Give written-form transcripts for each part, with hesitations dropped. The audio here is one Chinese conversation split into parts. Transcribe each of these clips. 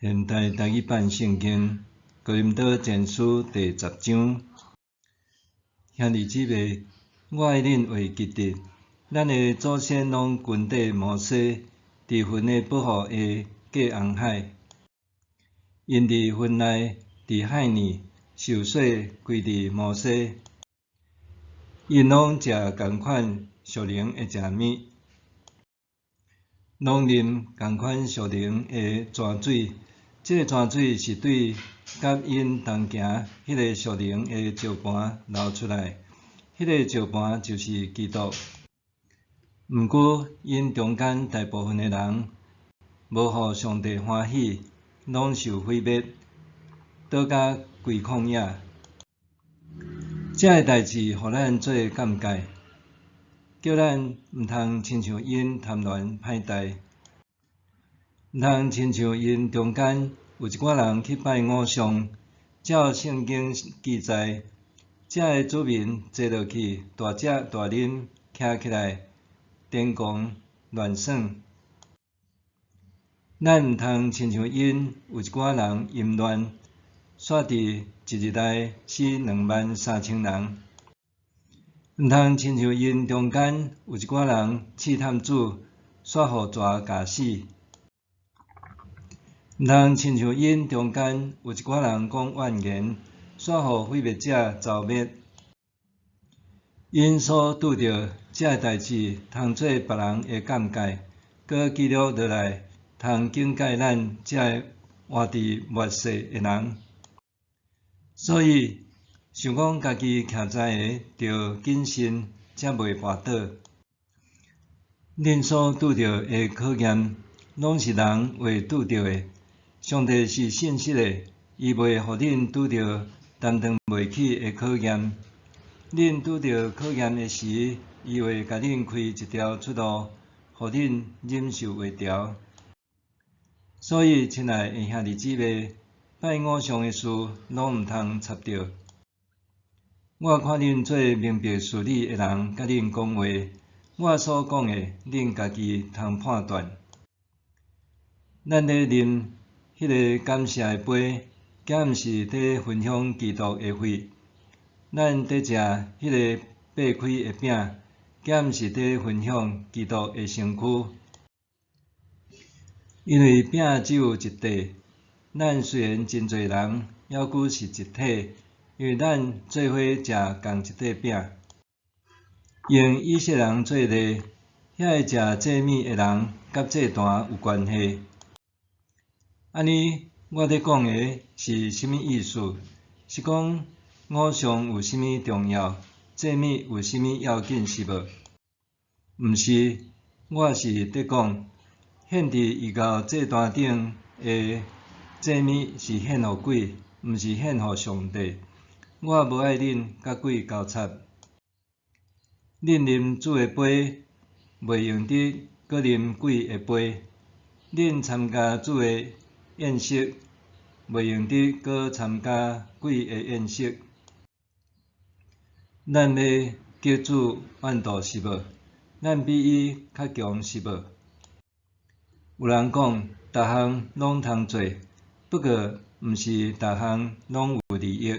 现代台语版圣经哥林多前书第10章，兄弟姊妹，我爱恁为记得，咱的祖先拢群地摩西，伫云的保护下过红海，因伫云内，伫海里受洗归伫摩西，因拢食共款属灵的食物，拢啉共款属灵的泉水。这泉水是对甲因同行迄个属灵的石盘流出来，迄个石盘就是基督。毋过，因中间大部分的人无互上帝欢喜，拢受毁灭，倒甲规旷野。这个代志，互咱做鉴戒，叫咱毋通亲像因贪恋歹代。毋通亲像因中间有一寡人去拜偶像，照圣经记载，这个子民坐落去，大食大啉，徛起来，癫狂乱耍。咱毋通亲像因有一寡人淫乱，煞伫一日内死23000人。毋通亲像因中间有一寡人试探主，煞互蛇咬死。毋通亲像因中间有一寡人讲怨言，煞互毁灭者遭灭。因所拄着这代志，通做别人的鉴戒，搁记录落来，通警戒咱这活伫末世的人。所以，想讲家己徛在的，着谨慎，才袂滑倒。恁所拄着的考验，拢是人会拄着的。上帝是信实的，伊袂互恁拄着担当袂起的考验。恁拄着考验的时，伊会甲恁开一条出路，互恁忍受袂牢。所以，亲爱的兄弟姊妹，拜偶像的事，拢毋通插着。我看恁做明白事理的人，甲恁讲话，我所讲的，恁家己通判断。咱咧啉迄个感谢的杯，敢毋是伫分享基督的血？咱伫食迄个擘开的饼，敢毋是伫分享基督的身躯？因为饼只有一块，咱虽然真侪人，犹阁是一体，因为咱做伙食同一块饼。用以色列人做例，遐会食祭物的人，甲祭坛有关系。安尼，我咧讲的是啥物意思？是讲偶像有啥物重要，祭物有啥物要紧是无？毋是，我是咧讲，献伫异教祭坛顶的祭物是献互鬼，毋是献互上帝。我无爱恁甲鬼交叉。恁啉主的杯，袂用得搁啉鬼的杯；恁参加主的宴席，袂用得搁参加鬼的宴席。咱要叫主万度是无？咱比伊较强是无？有人讲，逐项拢通做，不过毋是逐项拢有利益；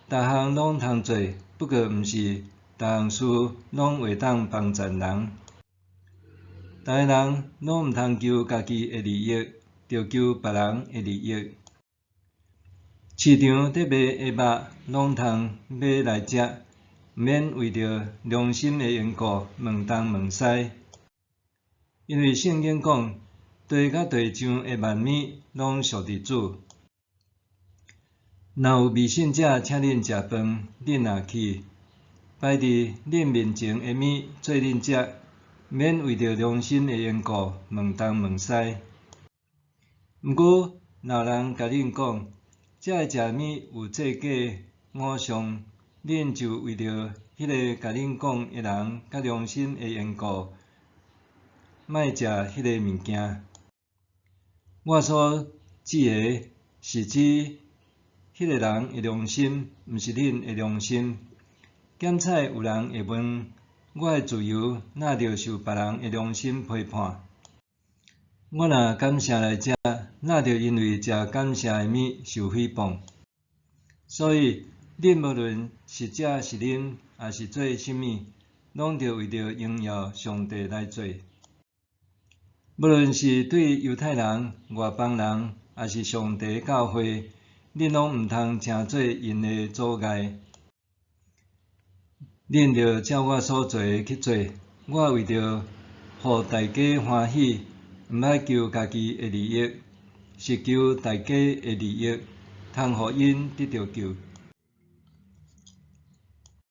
逐项拢通做，不过毋是逐项事拢会当帮助人。逐个人拢毋通求家己的利益，着求别人的利益。市场伫卖的肉，拢通买来食，毋免为着良心的缘故问东问西。因为圣经讲，地甲地上的万物拢属伫主。若有未信者请恁食饭，恁也去，摆伫恁面前的物做恁食，毋免为着良心的缘故问东问西。毋过，若有人甲恁讲，这个食物有做假偶像，恁就为着迄个甲恁讲的人甲良心的缘故，莫食迄个物件。我所指的是指迄个人的良心，毋是恁的良心。检采有人会问，我的自由哪着受别人的良心批判？我若感谢来食，那着因为食感谢的物受诽谤。所以，你无论是食是啉，也是做甚物，拢着为着荣耀上帝来做。无论是对犹太人、外邦人，也是上帝教会，恁拢毋通成做因的阻碍。恁着照我所做的去做。我为着互大家欢喜，毋爱求家己的利益，是求大家的利益，通互因得到救。